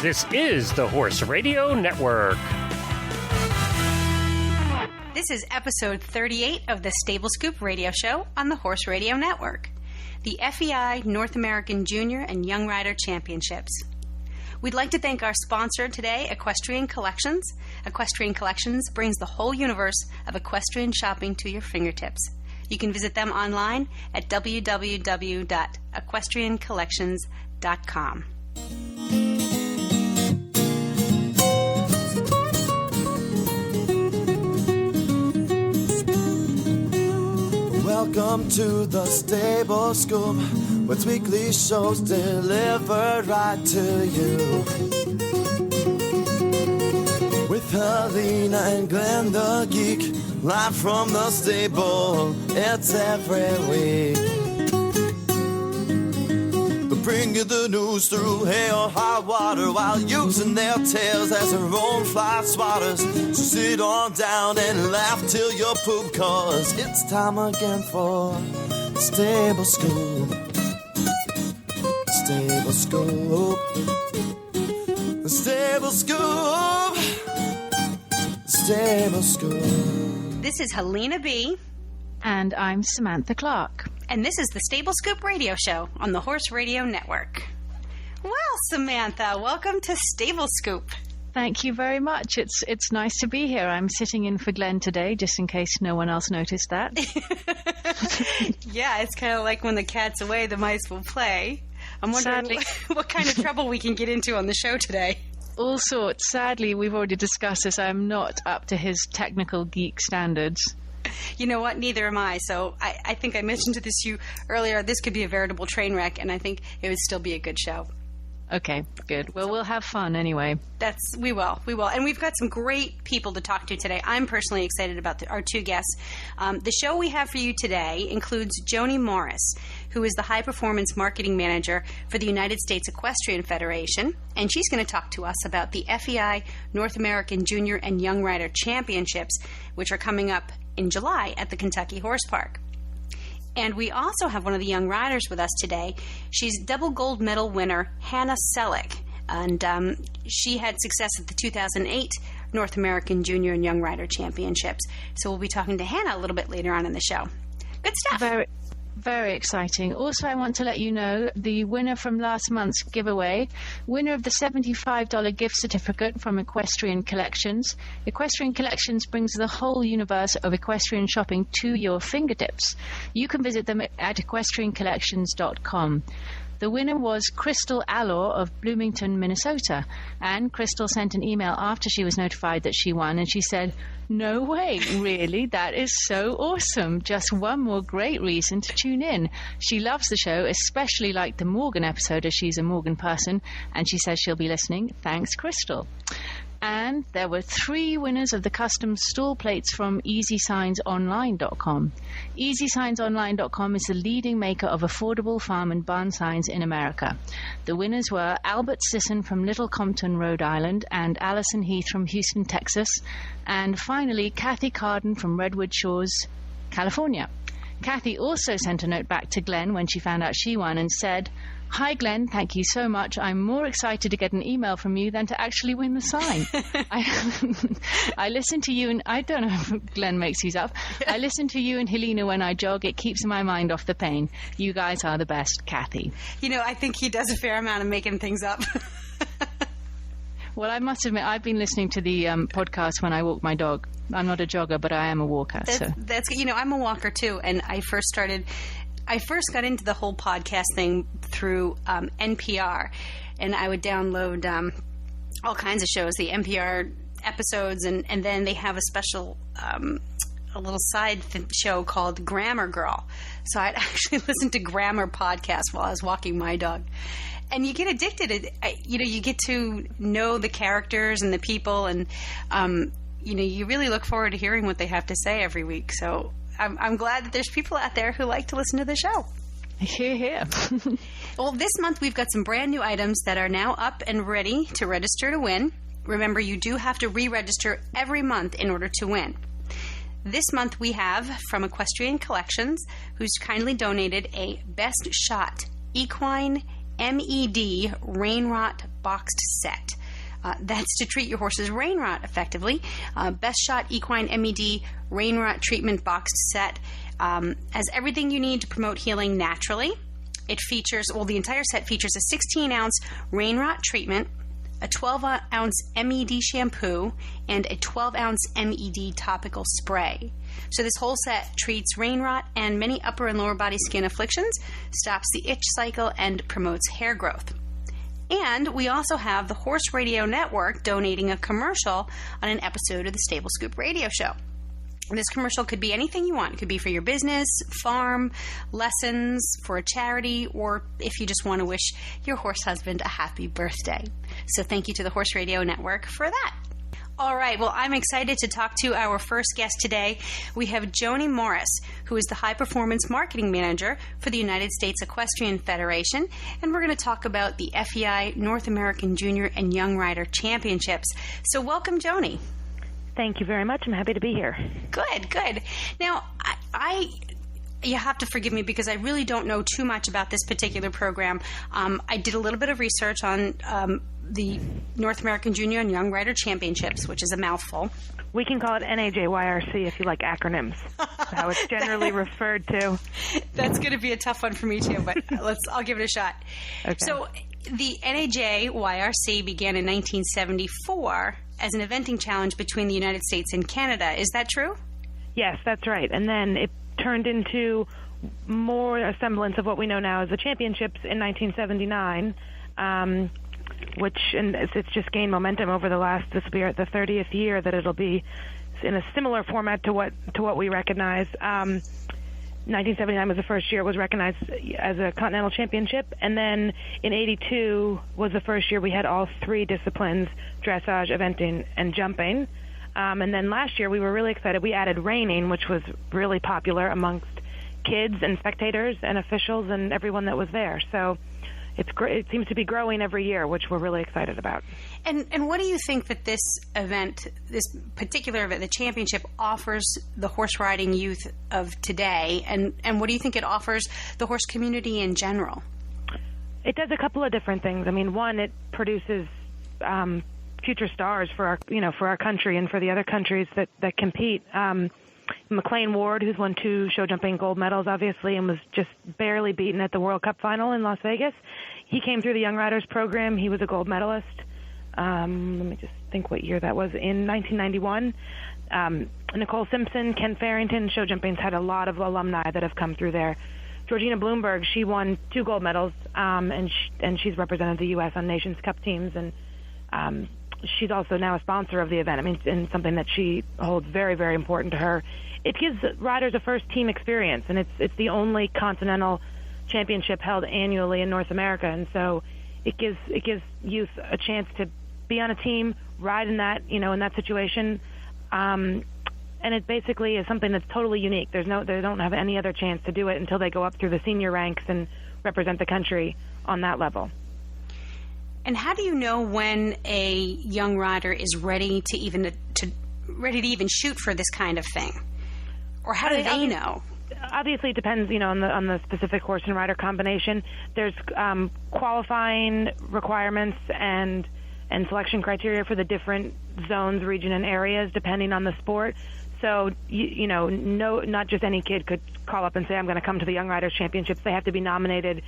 This is the Horse Radio Network. This is episode 38 of the Stable Scoop radio show on the Horse Radio Network, the FEI North American Junior and Young Rider Championships. We'd like to thank our sponsor today, Equestrian Collections. Equestrian Collections brings the whole universe of equestrian shopping to your fingertips. You can visit them online at www.equestriancollections.com. Welcome to the Stable Scoop, with weekly shows delivered right to you. With Helena and Glenn the Geek, live from the stable, it's every week. They bring you the news through hail or high water, while using their tails as their own fly swatters. So sit on down and laugh till you poop, cause it's time again for the Stable Scoop. The Stable Scoop. The Stable Scoop. The Stable Scoop. This is Helena B. And I'm Samantha Clark. And this is the Stable Scoop radio show on the Horse Radio Network. Well, Samantha, welcome to Stable Scoop. Thank you very much. It's nice to be here. I'm sitting in for Glenn today, just in case no one else noticed that. Yeah, it's kind of like when the cat's away, the mice will play. I'm wondering what kind of trouble we can get into on the show today. All sorts. Sadly, we've already discussed this. I'm not up to his technical geek standards. You know what? Neither am I. So I think I mentioned to you earlier, this could be a veritable train wreck, and I think it would still be a good show. Okay, good. Well, we'll have fun anyway. We will. And we've got some great people to talk to today. I'm personally excited about our two guests. The show we have for you today includes Joni Morris, who is the High Performance Marketing Manager for the United States Equestrian Federation, and she's going to talk to us about the FEI North American Junior and Young Rider Championships, which are coming up in July at the Kentucky Horse Park. And we also have one of the young riders with us today. She's double gold medal winner Hannah Selleck, and she had success at the 2008 North American Junior and Young Rider Championships. So we'll be talking to Hannah a little bit later on in the show. Good stuff. Very, very exciting. Also, I want to let you know the winner from last month's giveaway, winner of the $75 gift certificate from Equestrian Collections. Equestrian Collections brings the whole universe of equestrian shopping to your fingertips. You can visit them at equestriancollections.com. The winner was Crystal Allor of Bloomington, Minnesota. And Crystal sent an email after she was notified that she won, and she said, "No way, really? That is so awesome. Just one more great reason to tune in. She loves the show, especially like the Morgan episode, as she's a Morgan person, and she says she'll be listening. Thanks, Crystal." And there were 3 winners of the custom stall plates from EasySignsOnline.com. EasySignsOnline.com is the leading maker of affordable farm and barn signs in America. The winners were Albert Sisson from Little Compton, Rhode Island, and Allison Heath from Houston, Texas, and finally Kathy Carden from Redwood Shores, California. Kathy also sent a note back to Glenn when she found out she won and said, "Hi, Glenn. Thank you so much. I'm more excited to get an email from you than to actually win the sign. I listen to you, and I don't know if Glenn makes these up. I listen to you and Helena when I jog. It keeps my mind off the pain. You guys are the best, Kathy." You know, I think he does a fair amount of making things up. Well, I must admit, I've been listening to the podcast when I walk my dog. I'm not a jogger, but I am a walker. That's you know, I'm a walker too, and I first got into the whole podcast thing through NPR, and I would download all kinds of shows, the NPR episodes, and then they have a special, a little side show called Grammar Girl. So I'd actually listen to grammar podcasts while I was walking my dog. And you get addicted. You get to know the characters and the people, and you really look forward to hearing what they have to say every week. So I'm glad that there's people out there who like to listen to the show. Hear, hear. Well, this month we've got some brand new items that are now up and ready to register to win. Remember, you do have to re-register every month in order to win. This month we have from Equestrian Collections, who's kindly donated a Best Shot Equine MED Rain Rot boxed set. That's to treat your horse's rein rot effectively. Best Shot Equine MED Rein Rot Treatment Boxed Set has everything you need to promote healing naturally. It features, the entire set features a 16-ounce rein rot treatment, a 12-ounce MED shampoo, and a 12-ounce MED topical spray. So this whole set treats rein rot and many upper and lower body skin afflictions, stops the itch cycle, and promotes hair growth. And we also have the Horse Radio Network donating a commercial on an episode of the Stable Scoop radio show. This commercial could be anything you want. It could be for your business, farm, lessons, for a charity, or if you just want to wish your horse husband a happy birthday. So thank you to the Horse Radio Network for that. All right, well, I'm excited to talk to our first guest today. We have Joni Morris, who is the High Performance Marketing Manager for the United States Equestrian Federation, and we're going to talk about the FEI North American Junior and Young Rider Championships. So welcome, Joni. Thank you very much. I'm happy to be here. Good. Now, you have to forgive me because I really don't know too much about this particular program. I did a little bit of research on the North American Junior and Young Rider Championships, which is a mouthful. We can call it NAJYRC if you like acronyms. That's how it's generally referred to. That's going to be a tough one for me too, but I'll give it a shot. Okay. So the NAJYRC began in 1974 as an eventing challenge between the United States and Canada. Is that true? Yes, that's right. And then it turned into more a semblance of what we know now as the championships in 1979, and it's just gained momentum over this will be the 30th year that it'll be in a similar format to what we recognize. 1979 was the first year it was recognized as a continental championship, and then in 82 was the first year we had all three disciplines, dressage, eventing, and jumping. And then last year we were really excited. We added reining, which was really popular amongst kids and spectators and officials and everyone that was there. So it seems to be growing every year, which we're really excited about. And what do you think that this event, this particular event, the championship, offers the horse riding youth of today? And what do you think it offers the horse community in general? It does a couple of different things. I mean, one, it produces future stars for our country and for the other countries that compete. McLean Ward, who's won 2 show jumping gold medals, obviously, and was just barely beaten at the World Cup final in Las Vegas. He came through the Young Riders program. He was a gold medalist. Let me just think what year that was. In 1991. Nicole Simpson, Ken Farrington, show jumping's had a lot of alumni that have come through there. Georgina Bloomberg, she won 2 gold medals, and she's represented the U.S. on Nations Cup teams, and she's also now a sponsor of the event. I mean, and something that she holds very, very important to her. It gives riders a first team experience, and it's the only continental championship held annually in North America, and so it gives youth a chance to be on a team, ride in that situation, and it basically is something that's totally unique. They don't have any other chance to do it until they go up through the senior ranks and represent the country on that level. And how do you know when a young rider is ready to even shoot for this kind of thing, or how do they know? Obviously, it depends, on the specific horse and rider combination. There's qualifying requirements and selection criteria for the different zones, region, and areas depending on the sport. So not just any kid could call up and say, I'm going to come to the Young Riders Championships. They have to be nominated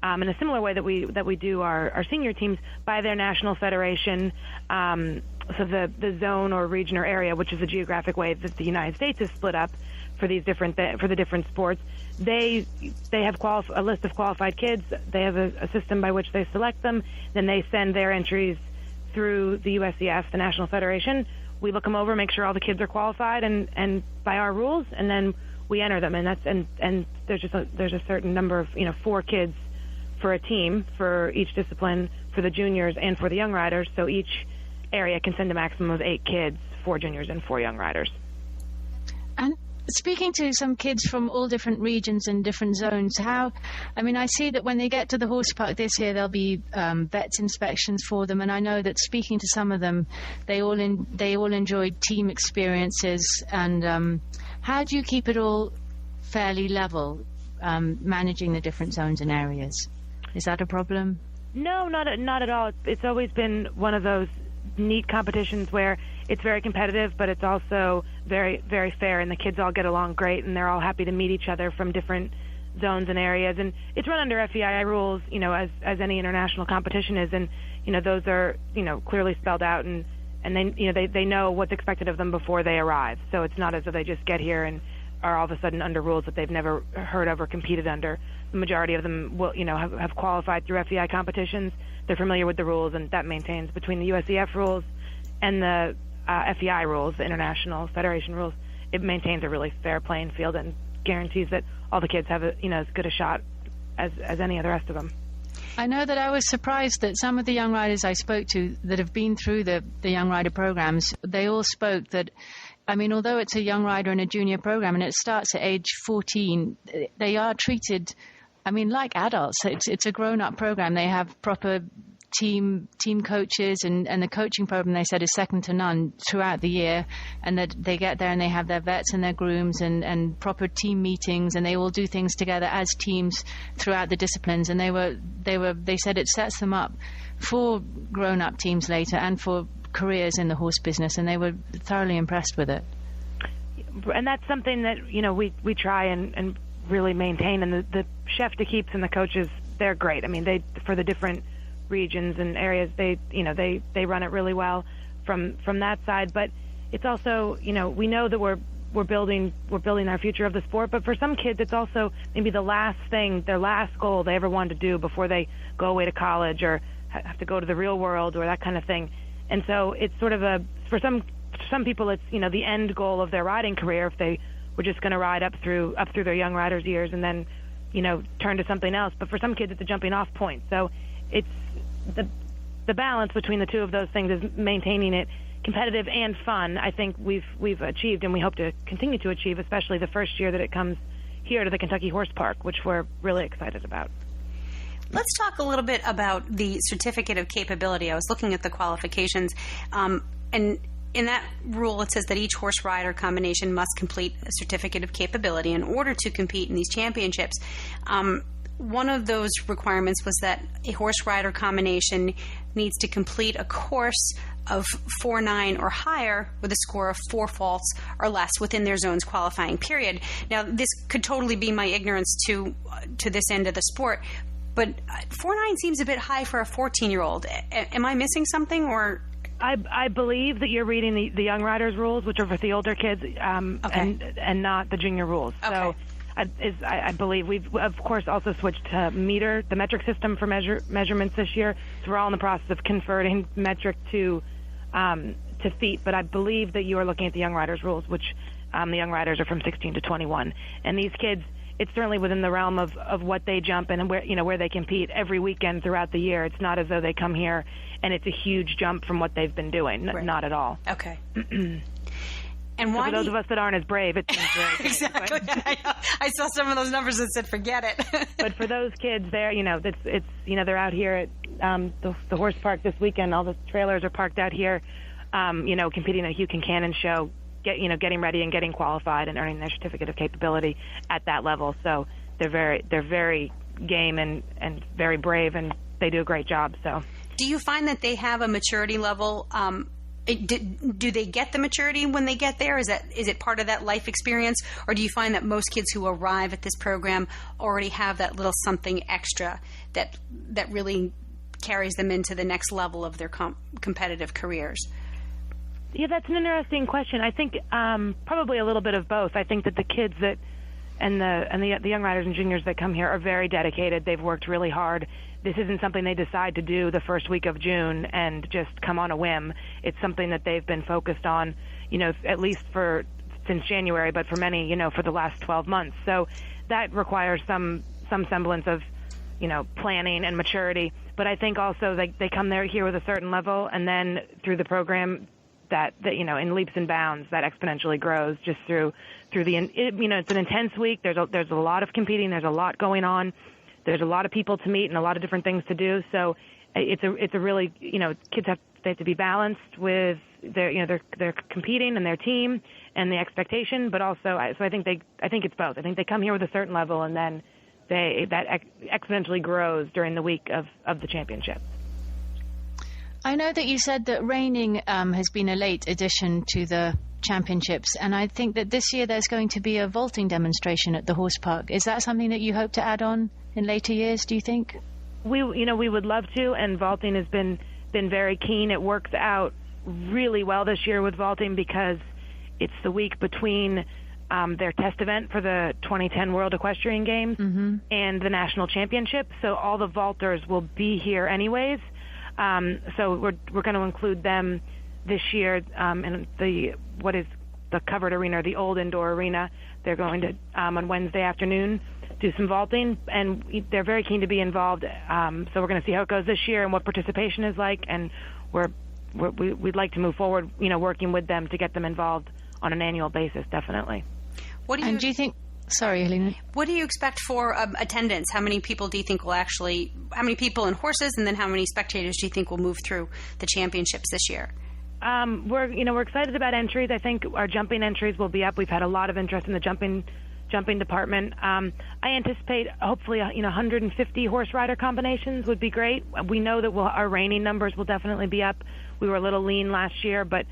in a similar way that we do our senior teams by their national federation. So the zone or region or area, which is the geographic way that the United States is split up for the different sports, they have a list of qualified kids. They have a system by which they select them. Then they send their entries through the USEF, the National Federation. We look them over, make sure all the kids are qualified and by our rules, and then we enter them. And there's a certain number of 4 kids for a team for each discipline, for the juniors and for the young riders. So each area can send a maximum of 8 kids, 4 juniors and 4 young riders. And speaking to some kids from all different regions and different zones, I see that when they get to the horse park this year, there'll be vets inspections for them, and I know that speaking to some of them, they all enjoyed team experiences. And how do you keep it all fairly level, managing the different zones and areas? Is that a problem? No, not at all. It's always been one of those neat competitions where it's very competitive, but it's also very, very fair, and the kids all get along great, and they're all happy to meet each other from different zones and areas. And it's run under FEI rules, as any international competition is, and those are clearly spelled out, and they know what's expected of them before they arrive. So it's not as though they just get here and are all of a sudden under rules that they've never heard of or competed under. The majority of them will, have qualified through FEI competitions. They're familiar with the rules, and that maintains between the USEF rules and the FEI rules, the International Federation rules. It maintains a really fair playing field and guarantees that all the kids have as good a shot as any of the rest of them. I know that I was surprised that some of the young riders I spoke to that have been through the young rider programs, they all spoke that, although it's a young rider and a junior program and it starts at age 14, they are treated, like adults. It's a grown-up program. They have proper team coaches, and the coaching program, they said, is second to none throughout the year, and that they get there and they have their vets and their grooms and proper team meetings, and they all do things together as teams throughout the disciplines. And they said it sets them up for grown-up teams later and for careers in the horse business, and they were thoroughly impressed with it. And that's something that we try and really maintain. And the chef d'equipes and the coaches, they're great. They, for the different regions and areas, they run it really well from that side. But it's also, we know that we're building our future of the sport, but for some kids it's also maybe the last thing, their last goal they ever wanted to do before they go away to college or have to go to the real world or that kind of thing. And so it's sort of for some people it's the end goal of their riding career, if they were just going to ride up through their young riders years and then turn to something else. But for some kids it's a jumping off point. So it's the balance between the two of those things is maintaining it competitive and fun. I think we've achieved, and we hope to continue to achieve, especially the first year that it comes here to the Kentucky Horse Park, which we're really excited about. Let's talk a little bit about the certificate of capability. I was looking at the qualifications, and in that rule it says that each horse rider combination must complete a certificate of capability in order to compete in these championships. One of those requirements was that a horse rider combination needs to complete a course of 4.9 or higher with a score of 4 faults or less within their zone's qualifying period. Now, this could totally be my ignorance to this end of the sport, but 4.9 seems a bit high for a 14-year-old. Am I missing something, or? I believe that you're reading the young riders rules, which are for the older kids, okay, and not the junior rules. Okay. So I believe we've, of course, also switched to the metric system for measurements this year. So we're all in the process of converting metric to feet. But I believe that you are looking at the young riders rules, which the young riders are from 16 to 21. And these kids, it's certainly within the realm of what they jump and where they compete every weekend throughout the year. It's not as though they come here and it's a huge jump from what they've been doing. Right. Not at all. Okay. And why for those of us that aren't as brave, it seems very big, exactly. I saw some of those numbers that said, "Forget it." But for those kids, they're they're out here at the horse park this weekend. All the trailers are parked out here, competing at Hugh Kincannon show, getting ready and getting qualified and earning their certificate of capability at that level. So they're very game and very brave, and they do a great job. So, do you find that they have a maturity level? Do they get the maturity when they get there? Is it part of that life experience, or do you find that most kids who arrive at this program already have that little something extra that really carries them into the next level of their competitive careers? Yeah, that's an interesting question. I think probably a little bit of both. I think that the kids and the young riders and juniors that come here are very dedicated. They've worked really hard. This isn't something they decide to do the first week of June and just come on a whim. It's something that they've been focused on, at least since January, but for many, for the last 12 months. So that requires some semblance of, planning and maturity. But I think also they come there here with a certain level, and then through the program that in leaps and bounds that exponentially grows just through it's an intense week. There's a lot of competing. There's a lot going on. There's a lot of people to meet and a lot of different things to do. So it's a really, kids have to be balanced with their competing and their team and the expectation, but also so I think it's both. I think they come here with a certain level, and then exponentially grows during the week of the championship. I know that you said that reining has been a late addition to the championships, and I think that this year there's going to be a vaulting demonstration at the horse park. Is that something that you hope to add on in later years, do you think? We would love to, and vaulting has been very keen. It works out really well this year with vaulting because it's the week between their test event for the 2010 World Equestrian Games and the national championship. So all the vaulters will be here anyways. So we're going to include them this year in what is the covered arena, the old indoor arena. They're going to on Wednesday afternoon do some vaulting, and they're very keen to be involved. So we're going to see how it goes this year and what participation is like, and we'd like to move forward, working with them to get them involved on an annual basis, definitely. Do you think? Sorry, Helena. What do you expect for attendance? How many people do you think how many people and horses, and then how many spectators do you think will move through the championships this year? We're excited about entries. I think our jumping entries will be up. We've had a lot of interest in the jumping department. I anticipate hopefully 150 horse rider combinations would be great. We know that our reining numbers will definitely be up. We were a little lean last year, but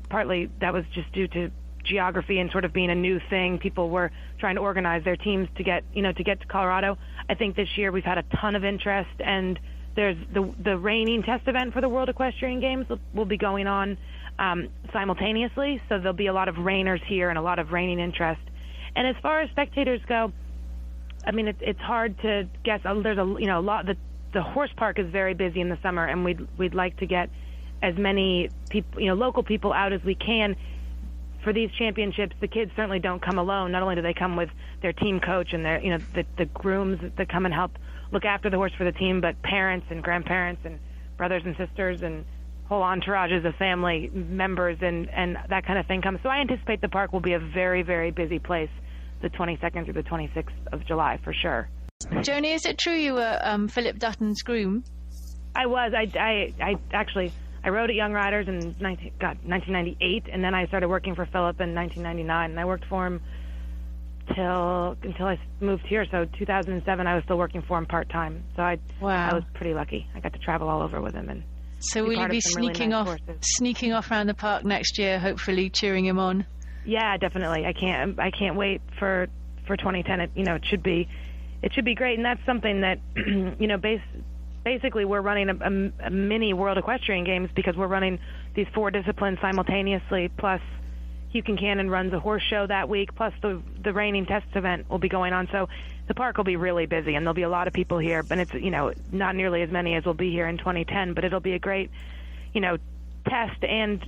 partly that was just due to geography and sort of being a new thing. People were trying to organize their teams to get to Colorado. I think this year we've had a ton of interest, and there's the reining test event for the World Equestrian Games will be going on simultaneously, so there'll be a lot of reiners here and a lot of reining interest. And as far as spectators go, I mean, it's hard to guess. There's a lot. The horse park is very busy in the summer, and we'd like to get as many people, local people out as we can. For these championships, the kids certainly don't come alone. Not only do they come with their team coach and their, the grooms that come and help look after the horse for the team, but parents and grandparents and brothers and sisters and whole entourages of family members and that kind of thing come. So I anticipate the park will be a very, very busy place the 22nd through the 26th of July for sure. Joni, is it true you were Philip Dutton's groom? I was. I rode at Young Riders in 1998, and then I started working for Philip in 1999, and I worked for him until I moved here. So 2007, I was still working for him part-time. So I was pretty lucky. I got to travel all over with him. And so will you be sneaking off around the park next year, hopefully cheering him on? Yeah, definitely. I can't wait for 2010. It should be great, and that's something that basically we're running a mini World Equestrian Games because we're running these 4 disciplines simultaneously, plus Hugh Cannon runs a horse show that week, plus the reining test event will be going on. So the park will be really busy, and there'll be a lot of people here, but it's, not nearly as many as will be here in 2010, but it'll be a great, test and,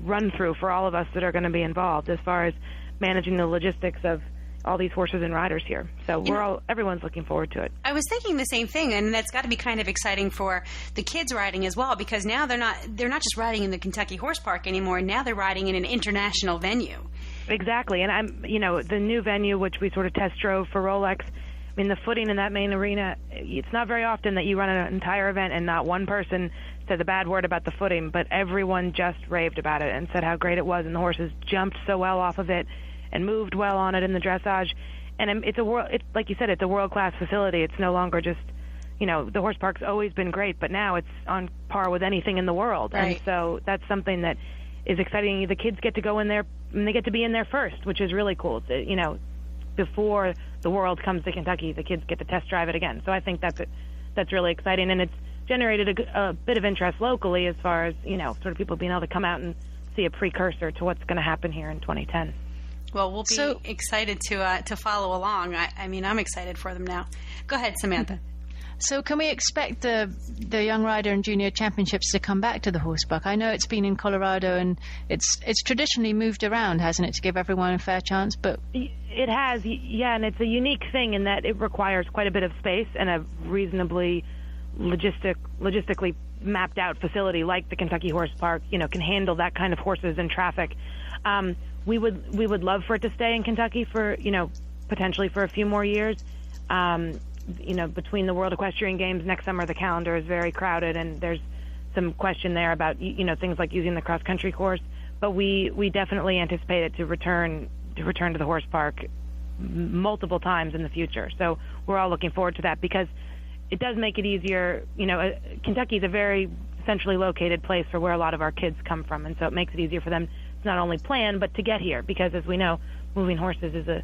run through for all of us that are going to be involved as far as managing the logistics of all these horses and riders here. So everyone's looking forward to it. I was thinking the same thing, and that's got to be kind of exciting for the kids riding as well, because now they're not just riding in the Kentucky Horse Park anymore. Now they're riding in an international venue. Exactly, and the new venue, which we sort of test drove for Rolex. I mean, the footing in that main arena, it's not very often that you run an entire event and not one person said a bad word about the footing, but everyone just raved about it and said how great it was, and the horses jumped so well off of it and moved well on it in the dressage. And it's like you said, it's a world-class facility. It's no longer just, the horse park's always been great, but now it's on par with anything in the world. Right. And so that's something that is exciting. The kids get to go in there, and they get to be in there first, which is really cool. Before the world comes to Kentucky, the kids get to test drive it again. So I think that's really exciting, and it's generated a bit of interest locally as far as, sort of people being able to come out and see a precursor to what's going to happen here in 2010. Well, we'll be excited to follow along. I mean, I'm excited for them now. Go ahead, Samantha. So can we expect the Young Rider and Junior Championships to come back to the horse park? I know it's been in Colorado, and it's traditionally moved around, hasn't it, to give everyone a fair chance? But it has, yeah, and it's a unique thing in that it requires quite a bit of space and a reasonably logistically mapped out facility like the Kentucky Horse Park, can handle that kind of horses and traffic. We would love for it to stay in Kentucky for, potentially for a few more years. Between the World Equestrian Games next summer, the calendar is very crowded, and there's some question there about, things like using the cross-country course. But we definitely anticipate it to return to the horse park multiple times in the future. So we're all looking forward to that because it does make it easier. Kentucky is a very centrally located place for where a lot of our kids come from, and so it makes it easier for them to not only plan but to get here, because as we know, moving horses is a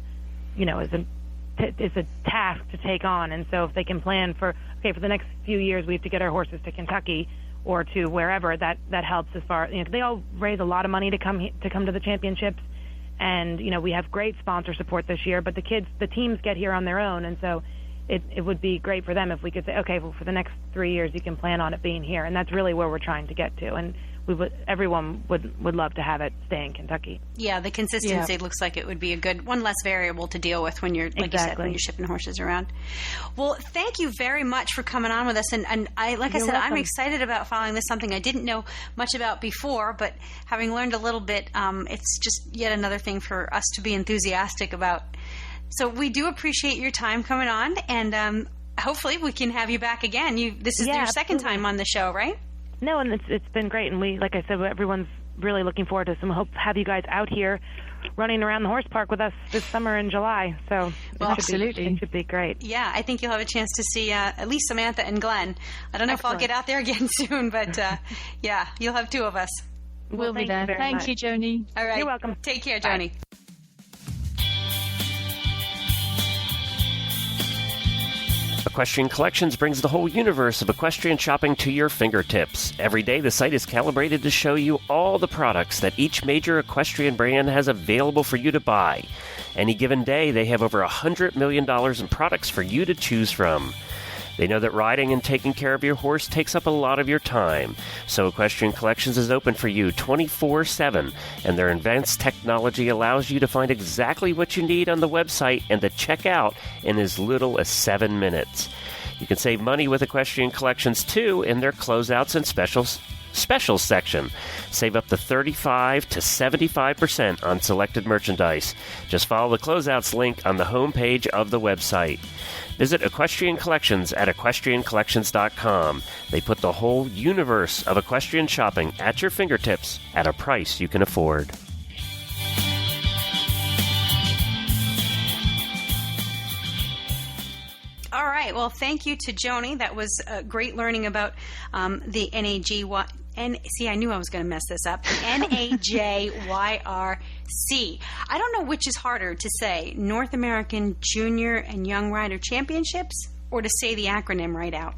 task to take on. And so if they can plan for the next few years we have to get our horses to Kentucky or to wherever, that helps as far. They all raise a lot of money to come to the championships, and we have great sponsor support this year, but the teams get here on their own, and so it would be great for them if we could say, okay, well, for the next 3 years you can plan on it being here, and that's really where we're trying to get to. And everyone would love to have it stay in Kentucky. Yeah, the consistency looks like it would be a good one, less variable to deal with when you're, like you said, when you're shipping horses around. Well, thank you very much for coming on with us. And I said, welcome. I'm excited about following this, something I didn't know much about before, but having learned a little bit, it's just yet another thing for us to be enthusiastic about. So we do appreciate your time coming on, and hopefully we can have you back again. This is your second time on the show, right? No, and it's been great, and like I said, everyone's really looking forward to some. Hope have you guys out here running around the horse park with us this summer in July. So absolutely, it should be great. Yeah, I think you'll have a chance to see at least Samantha and Glenn. I don't know if I'll get out there again soon, but you'll have two of us. We'll be there. Thank you, Joni. All right, you're welcome. Take care, Joni. Bye. Equestrian Collections brings the whole universe of equestrian shopping to your fingertips. Every day, the site is calibrated to show you all the products that each major equestrian brand has available for you to buy. Any given day, they have over $100 million in products for you to choose from. They know that riding and taking care of your horse takes up a lot of your time, so Equestrian Collections is open for you 24/7, and their advanced technology allows you to find exactly what you need on the website and to check out in as little as 7 minutes. You can save money with Equestrian Collections, too, in their closeouts and specials section. Save up to 35 to 75% on selected merchandise. Just follow the closeouts link on the homepage of the website. Visit Equestrian Collections at equestriancollections.com. They put the whole universe of equestrian shopping at your fingertips at a price you can afford. All right. Well, thank you to Joni. That was great learning about the NAGY. See, I knew I was going to mess this up. NAJYRC. I don't know which is harder to say, North American Junior and Young Rider Championships, or to say the acronym right out.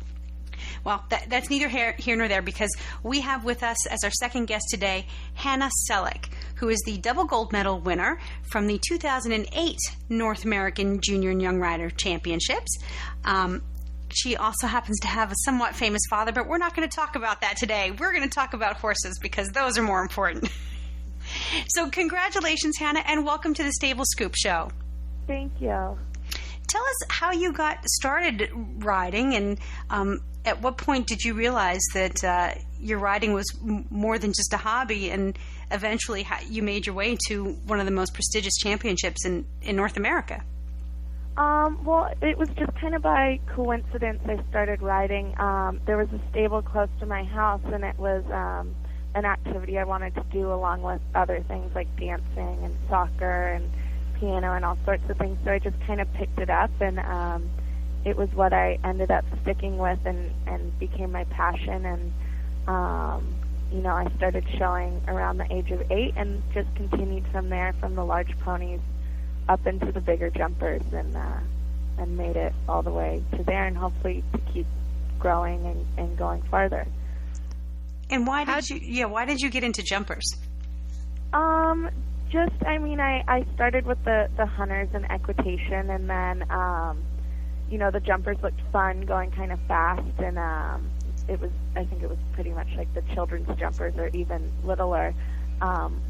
Well, that's neither here nor there, because we have with us as our second guest today, Hannah Selleck, who is the double gold medal winner from the 2008 North American Junior and Young Rider Championships. She also happens to have a somewhat famous father, but we're not going to talk about that today. We're going to talk about horses because those are more important. So congratulations, Hannah, and welcome to the Stable Scoop Show. Thank you. Tell us how you got started riding, and at what point did you realize that your riding was more than just a hobby, and eventually you made your way to one of the most prestigious championships in North America? Well, it was just kind of by coincidence I started riding. There was a stable close to my house, and it was an activity I wanted to do along with other things like dancing and soccer and piano and all sorts of things. So I just kind of picked it up, and it was what I ended up sticking with and became my passion. And, I started showing around the age of 8 and just continued from there, from the large ponies up into the bigger jumpers, and made it all the way to there, and hopefully to keep growing and going farther. And why did you get into jumpers? I started with the hunters and equitation, and then the jumpers looked fun, going kind of fast, and I think it was pretty much like the children's jumpers, or even littler.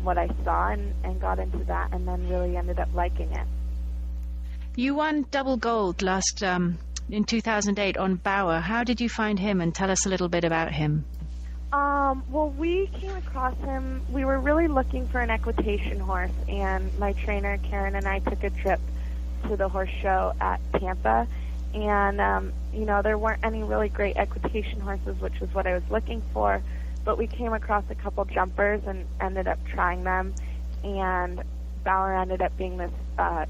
What I saw and got into that, and then really ended up liking it. You won double gold last in 2008 on Bauer. How did you find him, and tell us a little bit about him? Well, we came across him. We were really looking for an equitation horse, and my trainer Karen and I took a trip to the horse show at Tampa, and there weren't any really great equitation horses, which was what I was looking for. But we came across a couple jumpers and ended up trying them, and Bauer ended up being this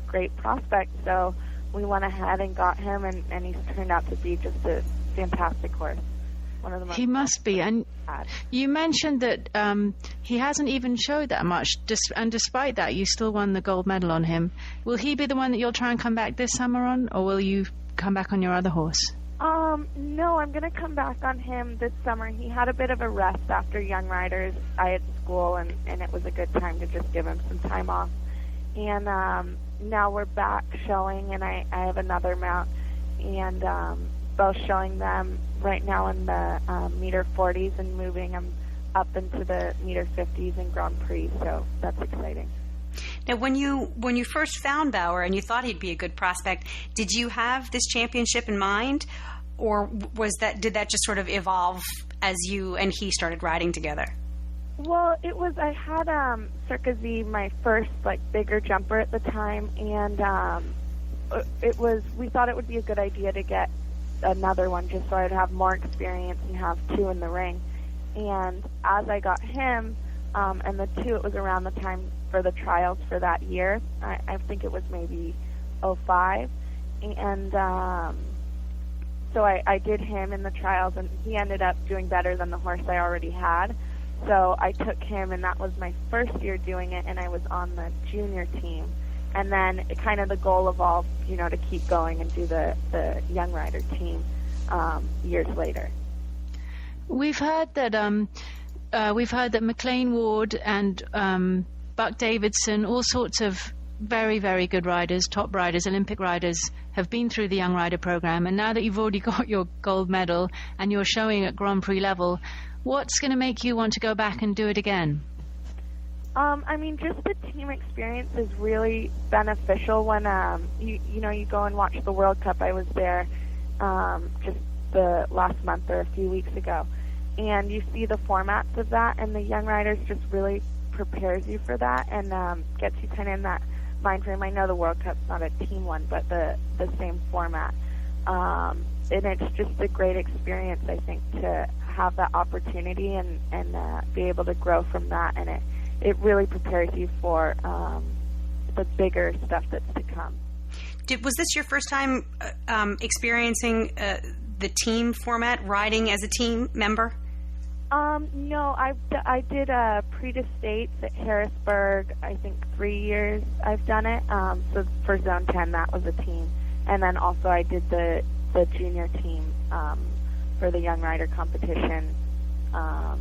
great prospect, so we went ahead and got him, and he's turned out to be just a fantastic horse. One of the most he must be. And you mentioned that he hasn't even showed that much, and despite that, you still won the gold medal on him. Will he be the one that you'll try and come back this summer on, or will you come back on your other horse? No, I'm going to come back on him this summer. He had a bit of a rest after Young Riders. I had school, and it was a good time to just give him some time off. And now we're back showing, and I have another mount, and both showing them right now in the meter 40s and moving them up into the meter 50s in Grand Prix, so that's exciting. Now, when you first found Bauer and you thought he'd be a good prospect, did you have this championship in mind, or did that just sort of evolve as you and he started riding together? Well, I had Circazy, my first bigger jumper at the time, and we thought it would be a good idea to get another one just so I'd have more experience and have two in the ring. And as I got him, and the two, it was around the time for the trials for that year. I think it was maybe 05. And so I did him in the trials, and he ended up doing better than the horse I already had. So I took him, and that was my first year doing it, and I was on the junior team. And then the goal evolved, to keep going and do the young rider team years later. We've heard that McLean Ward and Buck Davidson, all sorts of very, very good riders, top riders, Olympic riders, have been through the Young Rider program. And now that you've already got your gold medal and you're showing at Grand Prix level, what's going to make you want to go back and do it again? Just the team experience is really beneficial when you go and watch the World Cup. I was there just the last month or a few weeks ago, and you see the formats of that, and the Young Riders just really prepares you for that and gets you kind of in that mind frame. I know the World Cup's not a team one, but the same format, and it's just a great experience, I think, to have that opportunity and be able to grow from that, and it really prepares you for the bigger stuff that's to come. Was this your first time experiencing the team format, riding as a team member? No, I did Prix de States at Harrisburg, I think 3 years I've done it. So for Zone 10, that was a team. And then also I did the junior team for the Young Rider competition a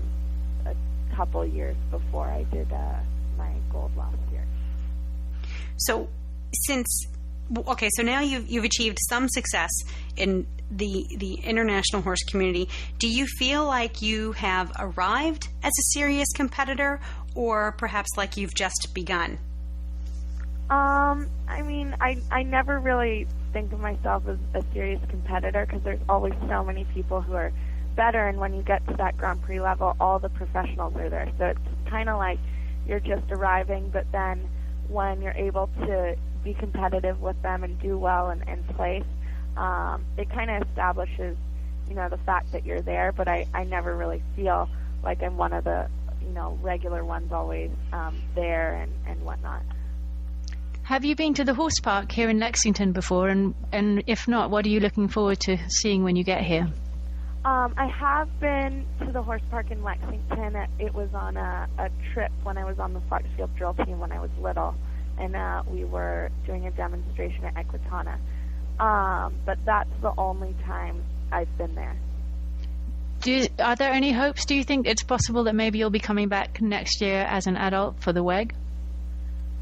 couple years before I did my gold last year. So so now you've achieved some success in the international horse community. Do you feel like you have arrived as a serious competitor, or perhaps like you've just begun? I never really think of myself as a serious competitor because there's always so many people who are better, and when you get to that Grand Prix level, all the professionals are there. So it's kind of like you're just arriving, but then when you're able to be competitive with them and do well and place, it kind of establishes, the fact that you're there, but I never really feel like I'm one of the, regular ones always there and whatnot. Have you been to the horse park here in Lexington before? And if not, what are you looking forward to seeing when you get here? I have been to the horse park in Lexington. It was on a trip when I was on the Foxfield drill team when I was little, and we were doing a demonstration at Equitana. But that's the only time I've been there. Are there any hopes? Do you think it's possible that maybe you'll be coming back next year as an adult for the WEG?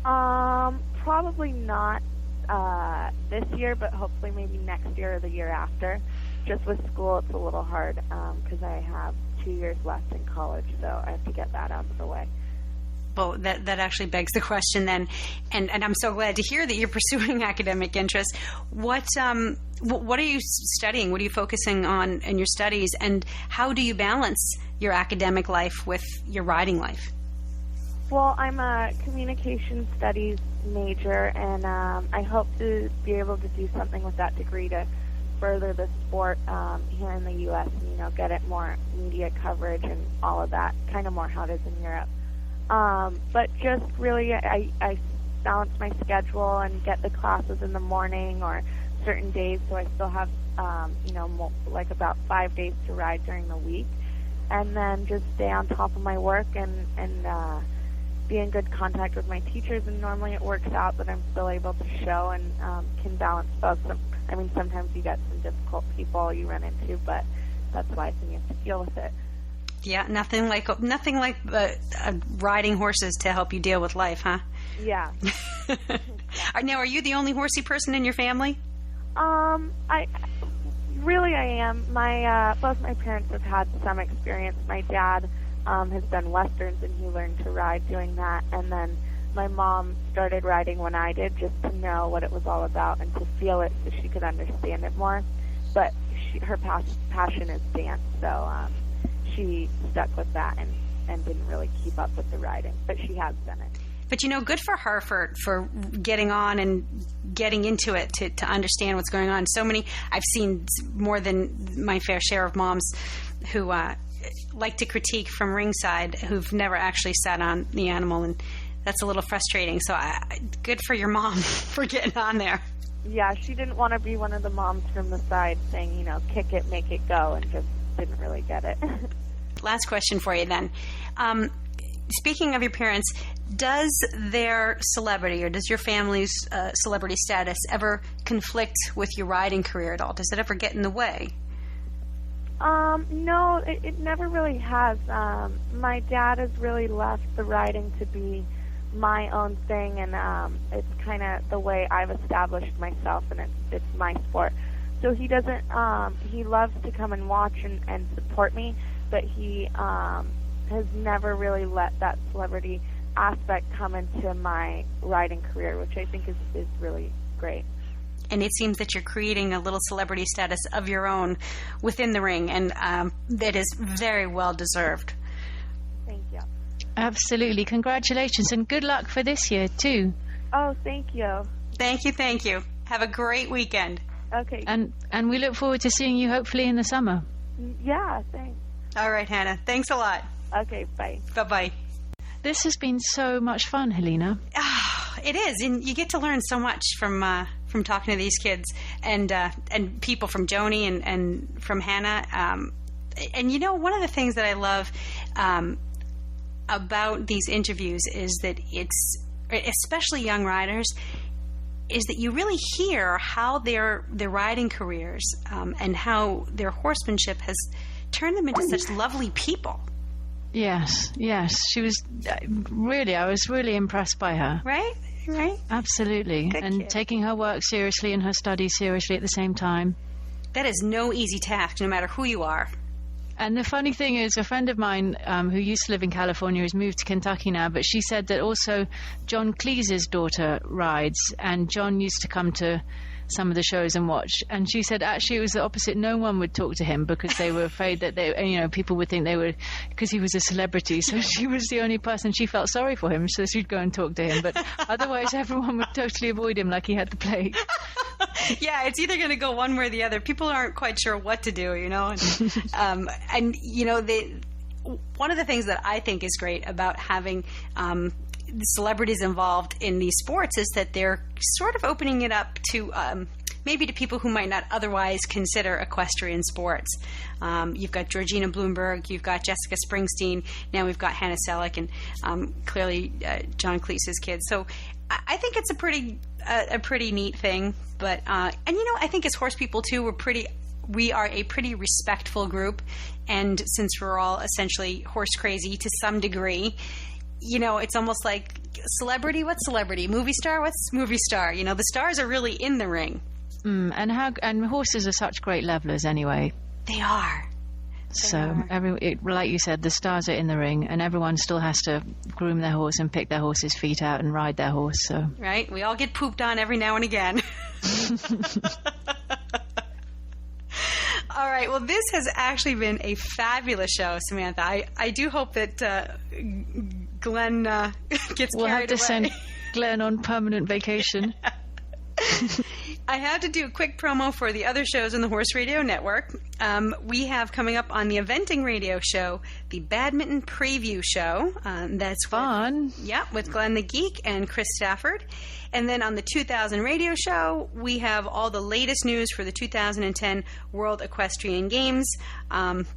Probably not this year, but hopefully maybe next year or the year after. Just with school, it's a little hard because I have 2 years left in college, so I have to get that out of the way. Well, that actually begs the question then, and I'm so glad to hear that you're pursuing academic interests. What are you studying? What are you focusing on in your studies, and how do you balance your academic life with your riding life? Well, I'm a communication studies major, and I hope to be able to do something with that degree to further the sport here in the U.S. and, get it more media coverage and all of that, kind of more how it is in Europe. But just really, I balance my schedule and get the classes in the morning or certain days, so I still have, like about 5 days to ride during the week. And then just stay on top of my work and be in good contact with my teachers. And normally it works out that I'm still able to show and can balance both. Sometimes you get some difficult people you run into, but that's life and you have to deal with it. Yeah, nothing like riding horses to help you deal with life, huh? Yeah. Now, are you the only horsey person in your family? I am. Both my parents have had some experience. My dad has done westerns, and he learned to ride doing that. And then my mom started riding when I did, just to know what it was all about and to feel it so she could understand it more. But her passion is dance, so she stuck with that and didn't really keep up with the riding. But she has done it. But, good for her for getting on and getting into it to understand what's going on. I've seen more than my fair share of moms who like to critique from ringside who've never actually sat on the animal, and that's a little frustrating. So good for your mom for getting on there. Yeah, she didn't want to be one of the moms from the side saying, kick it, make it go, and just didn't really get it. Last question for you then. Speaking of your parents, does their celebrity or does your family's celebrity status ever conflict with your riding career at all? Does it ever get in the way? No, it never really has. My dad has really left the riding to be my own thing, and it's kind of the way I've established myself, and it's my sport. So he doesn't, he loves to come and watch and support me, but he has never really let that celebrity aspect come into my riding career, which I think is really great. And it seems that you're creating a little celebrity status of your own within the ring, and that is very well deserved. Thank you. Absolutely. Congratulations, and good luck for this year, too. Oh, thank you. Thank you. Have a great weekend. Okay. And we look forward to seeing you hopefully in the summer. Yeah, thanks. All right, Hannah. Thanks a lot. Okay, bye. Bye-bye. This has been so much fun, Helena. It is, and you get to learn so much from talking to these kids and people, from Joni and from Hannah. And one of the things that I love about these interviews is that it's, especially young riders, is that you really hear how their riding careers and how their horsemanship has turned them into such lovely people. Yes. She was I was really impressed by her. Right? Absolutely. Good and kid. Taking her work seriously and her studies seriously at the same time. That is no easy task, no matter who you are. And the funny thing is, a friend of mine who used to live in California has moved to Kentucky now, but she said that also John Cleese's daughter rides, and John used to come to some of the shows and watch. And she said actually it was the opposite. No one would talk to him because they were afraid that people would think because he was a celebrity. So she was the only person. She felt sorry for him, so she'd go and talk to him. But otherwise, everyone would totally avoid him like he had the plague. Yeah, it's either going to go one way or the other. People aren't quite sure what to do, And, one of the things that I think is great about having the celebrities involved in these sports is that they're sort of opening it up to maybe to people who might not otherwise consider equestrian sports. You've got Georgina Bloomberg, you've got Jessica Springsteen, now we've got Hannah Selleck, and clearly John Cleese's kids. So I think it's a pretty neat thing. But I think as horse people too, we are a pretty respectful group, and since we're all essentially horse crazy to some degree, it's almost like celebrity, what's celebrity? Movie star, what's movie star? The stars are really in the ring. And horses are such great levelers anyway. They are. Like you said, the stars are in the ring, and everyone still has to groom their horse and pick their horse's feet out and ride their horse. So right, we all get pooped on every now and again. All right. Well, this has actually been a fabulous show, Samantha. I do hope that Glenn gets we'll carried away. We'll have to send Glenn on permanent vacation. I have to do a quick promo for the other shows on the Horse Radio Network. We have coming up on the Eventing Radio Show, the Badminton Preview Show. That's fun. With Glenn the Geek and Chris Stafford. And then on the 2000 Radio Show, we have all the latest news for the 2010 World Equestrian Games.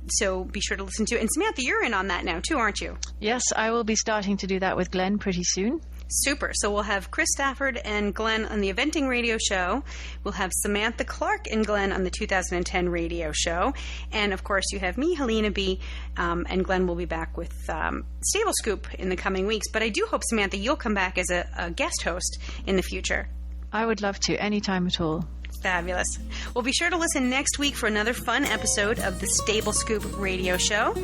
So be sure to listen to it. And Samantha, you're in on that now too, aren't you? Yes, I will be starting to do that with Glenn pretty soon. Super. So we'll have Chris Stafford and Glenn on the Eventing Radio Show. We'll have Samantha Clark and Glenn on the 2010 Radio Show. And, of course, you have me, Helena B., and Glenn will be back with Stable Scoop in the coming weeks. But I do hope, Samantha, you'll come back as a guest host in the future. I would love to, anytime at all. Fabulous. Well, be sure to listen next week for another fun episode of the Stable Scoop Radio Show.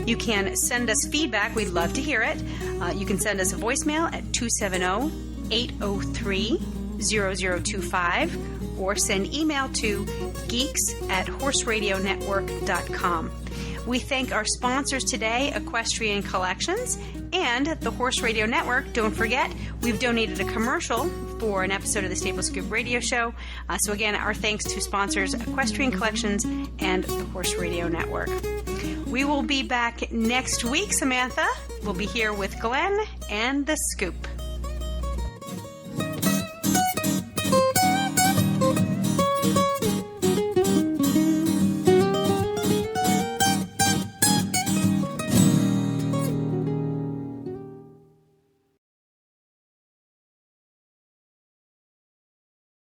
You can send us feedback. We'd love to hear it. You can send us a voicemail at 270-803-0025 or send email to geeks@horseradionetwork.com. We thank our sponsors today, Equestrian Collections and the Horse Radio Network. Don't forget, we've donated a commercial for an episode of the Stable Scoop Radio Show. So again, our thanks to sponsors Equestrian Collections and the Horse Radio Network. We will be back next week, Samantha. We'll be here with Glenn and the Scoop.